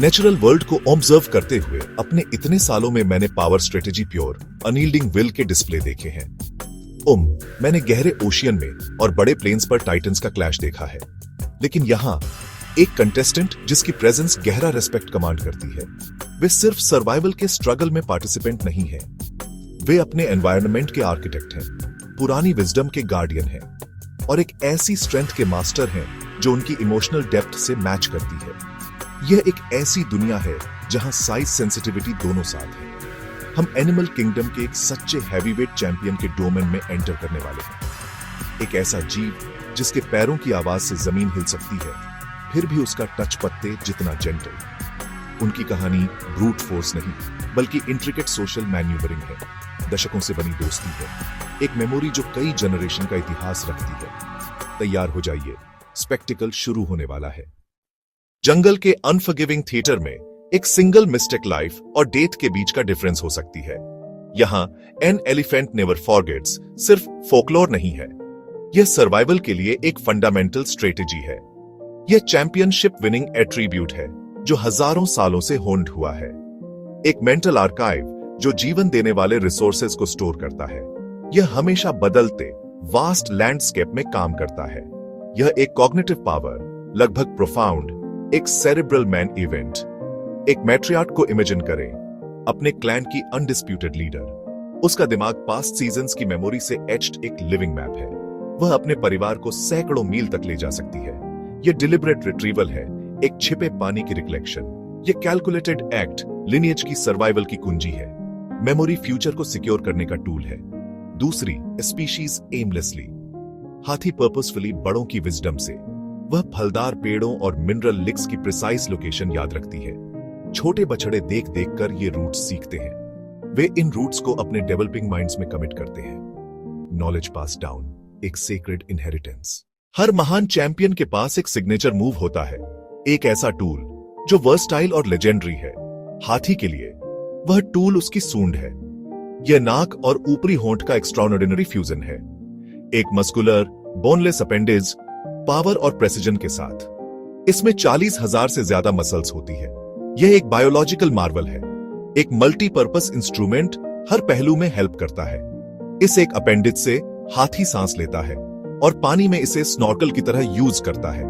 Natural world को observe करते हुए अपने इतने सालों में मैंने power strategy pure unyielding will के डिस्प्ले देखे हैं। मैंने गहरे ओशियन में और बड़े प्लेन्स पर टाइटन्स का क्लैश देखा है, लेकिन यहाँ एक कंटेस्टेंट जिसकी प्रेजेंस गहरा रेस्पेक्ट कमांड करती है, वे सिर्फ सर्वाइवल के स्ट्रगल में पार्टिसिपेंट नहीं है, वे अपने एनवायरनमेंट के आर्किटेक्ट हैं, पुरानी विजडम के गार्डियन हैं और एक ऐसी स्ट्रेंथ के मास्टर हैं जो उनकी इमोशनल डेप्थ से मैच करती है। यह एक ऐसी दुनिया है जहां साइज सेंसिटिविटी दोनों साथ है। हम एनिमल किंगडम के एक सच्चे हैवीवेट चैंपियन के डोमेन में एंटर करने वाले हैं। एक ऐसा जीव जिसके पैरों की आवाज से जमीन हिल सकती है, फिर भी उसका टच पत्ते जितना जेंटल। उनकी कहानी ब्रूट फोर्स नहीं बल्कि इंट्रिकेट सोशल मैन्यूवरिंग है, दशकों से बनी दोस्ती है, एक मेमोरी जो कई जनरेशन का इतिहास रखती है। तैयार हो जाइए, स्पेक्टिकल शुरू होने वाला है। जंगल के अनफॉरगिविंग थिएटर में एक सिंगल मिस्टेक लाइफ और डेथ के बीच का डिफरेंस हो सकती है। यहां एन एलिफेंट नेवर फॉरगेट्स सिर्फ फोकलोर नहीं है, यह सर्वाइवल के लिए एक फंडामेंटल स्ट्रेटेजी है। यह चैंपियनशिप विनिंग एट्रीब्यूट है जो हजारों सालों से होन्ड हुआ है, एक मेंटल आर्काइव जो जीवन देने वाले रिसोर्सेज को स्टोर करता है। यह हमेशा बदलते वास्ट लैंडस्केप में काम करता है। यह एक कॉग्निटिव पावर, लगभग प्रोफाउंड, एक सेरेब्रल मैन इवेंट। एक मैट्रियार्क को इमेजिन करें, अपने क्लैन की अनडिस्प्यूटेड लीडर। उसका दिमाग पास्ट सीजन्स की मेमोरी से एच्ड एक लिविंग मैप है। वह अपने परिवार को सैकड़ों मील तक ले जा सकती है। यह डिलिबरेट रिट्रीवल है, एक छिपे पानी की रिकलेक्शन। यह कैलकुलेटेड एक्ट लिनिएज की सर्वाइवल की कुंजी है। मेमोरी फ्यूचर को सिक्योर करने का टूल है। दूसरी, स्पीशीज एमलेसली। हाथी पर्पसफुली बड़ों की विजडम से। वह फलदार पेड़ों और मिनरल लिक्स की प्रिसाइज लोकेशन याद रखती है। छोटे बछड़े देख देख कर ये रूट्स सीखते हैं। वे इन रूट्स को अपने डेवलपिंग माइंड्स में कमिट करते हैं। नॉलेज पास डाउन, एक सेक्रेड इनहेरिटेंस। हर महान चैंपियन के पास एक सिग्नेचर मूव होता है, एक ऐसा टूल जो वर्सटाइल और लेजेंडरी है। हाथी के लिए वह टूल उसकी सूंड है। यह नाक और ऊपरी होंठ का एक्स्ट्राऑर्डिनरी फ्यूजन है, एक मस्कुलर बोनलेस अपेंडेज, पावर और प्रेसिजन के साथ। इसमें 40,000 से ज्यादा मसल्स होती है। यह एक बायोलॉजिकल मार्वल है, एक मल्टीपर्पस इंस्ट्रूमेंट, हर पहलू में हेल्प करता है। इस एक अपेंडिज से हाथी सांस लेता है और पानी में इसे स्नॉर्कल की तरह यूज करता है।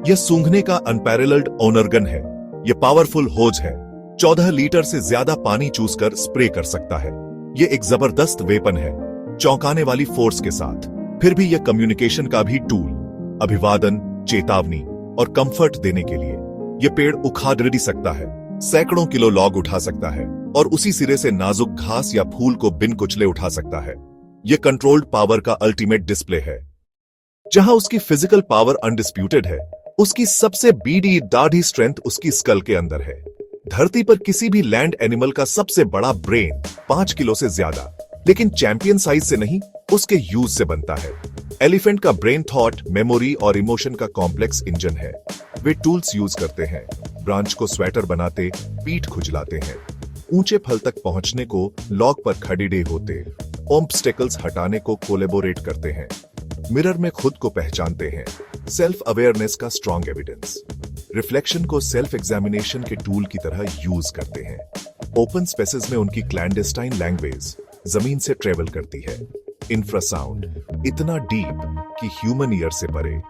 यह सूंघने का अनपैरेलल्ड ओनर्गन है। यह पावरफुल होज है, 14 लीटर से ज्यादा पानी चूस कर स्प्रे कर सकता है। यह एक जबरदस्त वेपन है, चौंकाने वाली फोर्स के साथ। फिर भी यह कम्युनिकेशन का भी टूल, अभिवादन, चेतावनी और कंफर्ट देने के लिए। यह पेड़ उखाड़ भी सकता है, सैकड़ों किलो लॉग उठा सकता है और उसी सिरे से नाजुक घास या फूल को बिन कुचले उठा सकता है। यह कंट्रोल्ड पावर का अल्टीमेट डिस्प्ले है। जहां उसकी फिजिकल पावर अनडिस्प्यूटेड है, उसकी सबसे बीडी दाढ़ी स्ट्रेंथ उसकी स्कल के अंदर है। धरती पर किसी भी लैंड एनिमल का सबसे बड़ा ब्रेन 5 किलो से ज्यादा, लेकिन चैंपियन साइज से नहीं, उसके यूज से बनता है। एलिफेंट का ब्रेन थॉट, मेमोरी और इमोशन का कॉम्प्लेक्स इंजन है। वे टूल्स यूज करते हैं, ब्रांच को स्वेटर बनाते, पीठ खुजलाते हैं, ऊंचे फल तक पहुंचने को लॉग पर खड़ीडे होते, ऑब्स्टेकल्स हटाने को कोलेबोरेट करते हैं, मिरर में खुद को पहचानते हैं, सेल्फ अवेयरनेस का स्ट्रॉन्ग एविडेंस, रिफ्लेक्शन को सेल्फ एग्जामिनेशन के टूल की तरह यूज करते हैं। ओपन स्पेसेस में उनकी क्लैंडेस्टाइन लैंग्वेज जमीन से ट्रेवल करती है। इंफ्रासाउंड इतना डीप कि ह्यूमन ईयर से परे,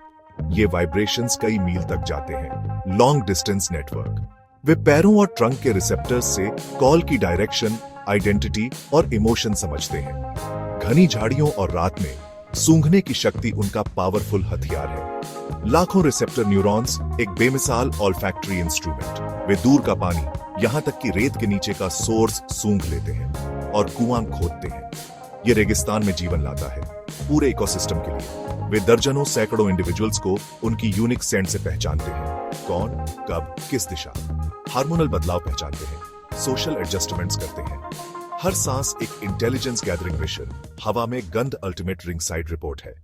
ये वाइब्रेशंस कई मील तक जाते हैं। लॉन्ग डिस्टेंस नेटवर्क, वे पैरों और ट्रंक के रिसेप्टर्स से कॉल की डायरेक्शन, आइडेंटिटी और इमोशन समझते हैं। घनी झाड़ियों और रात में सूंघने की शक्ति उनका पावरफुल हथियार है। लाखों रिसेप्टर न्यूरॉन्स, एक बेमिसाल ऑल्फैक्टरी इंस्ट्रूमेंट। वे दूर का पानी, यहां तक कि रेत के नीचे का सोर्स सूंघ लेते हैं और कुआं खोदते हैं। ये रेगिस्तान में जीवन लाता है, पूरे इकोसिस्टम के लिए। वे दर्जनों सैकड़ों इंडिविजुअल्स को उनकी यूनिक सेंट से पहचानते हैं, कौन, कब, किस दिशा। हार्मोनल बदलाव पहचानते हैं, सोशल एडजस्टमेंट्स करते हैं। हर सांस एक इंटेलिजेंस गैदरिंग मिशन। हवा में गंध अल्टीमेट रिंग साइड रिपोर्ट है।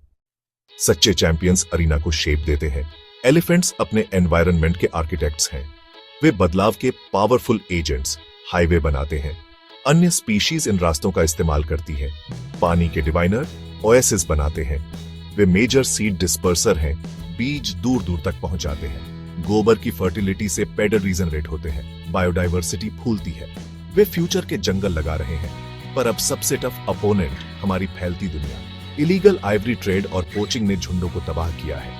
सच्चे चैंपियंस अरीना को शेप देते हैं। एलिफेंट्स अपने एनवायरनमेंट के आर्किटेक्ट्स हैं। वे बदलाव के पावरफुल एजेंट्स, हाईवे बनाते हैं। अन्य स्पीशीज इन रास्तों का इस्तेमाल करती है। पानी के डिवाइनर, ओएसिस बनाते हैं। वे मेजर सीड डिस्पर्सर हैं, बीज दूर दूर तक पहुंचाते हैं। गोबर की फर्टिलिटी से पेडर रीजनरेट होते हैं, बायोडाइवर्सिटी फूलती है। वे फ्यूचर के जंगल लगा रहे हैं, पर अब सबसे टफ अपोनेंट हमारी फैलती दुनिया। इलीगल आइवरी ट्रेड और पोचिंग ने झुंडों को तबाह किया है।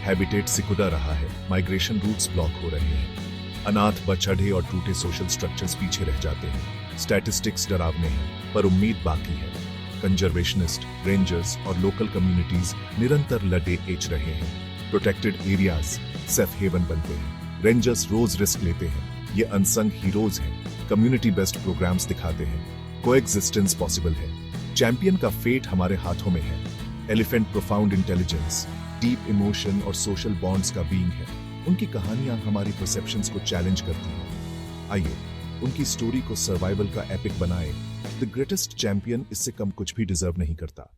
हैबिटेट सिकुड़ा रहा है, माइग्रेशन रूट्स ब्लॉक हो रहे हैं, अनाथ बछड़े और टूटे सोशल स्ट्रक्चर्स पीछे रह जाते हैं। स्टैटिस्टिक्स डरावने हैं, पर उम्मीद बाकी है। कंजर्वेशनिस्ट, रेंजर्स और लोकल कम्युनिटीज निरंतर लड़े एच रहे हैं। प्रोटेक्टेड एरियाज सेफ हेवन बनते हैं। रेंजर्स रोज रिस्क लेते हैं। ये अनसंग हीरोज हैं, कम्युनिटी बेस्ड प्रोग्राम्स दिखाते हैं। कोएग्जिस्टेंस पॉसिबल है। चैंपियन का फेट हमारे हाथों में है। Elephant profound intelligence, deep emotion और सोशल बॉन्ड्स का बीइंग है। उनकी कहानियां हमारी परसेप्शंस को चैलेंज करती हैं। आइए उनकी स्टोरी को सर्वाइवल का एपिक बनाए। द ग्रेटेस्ट चैंपियन इससे कम कुछ भी डिजर्व नहीं करता।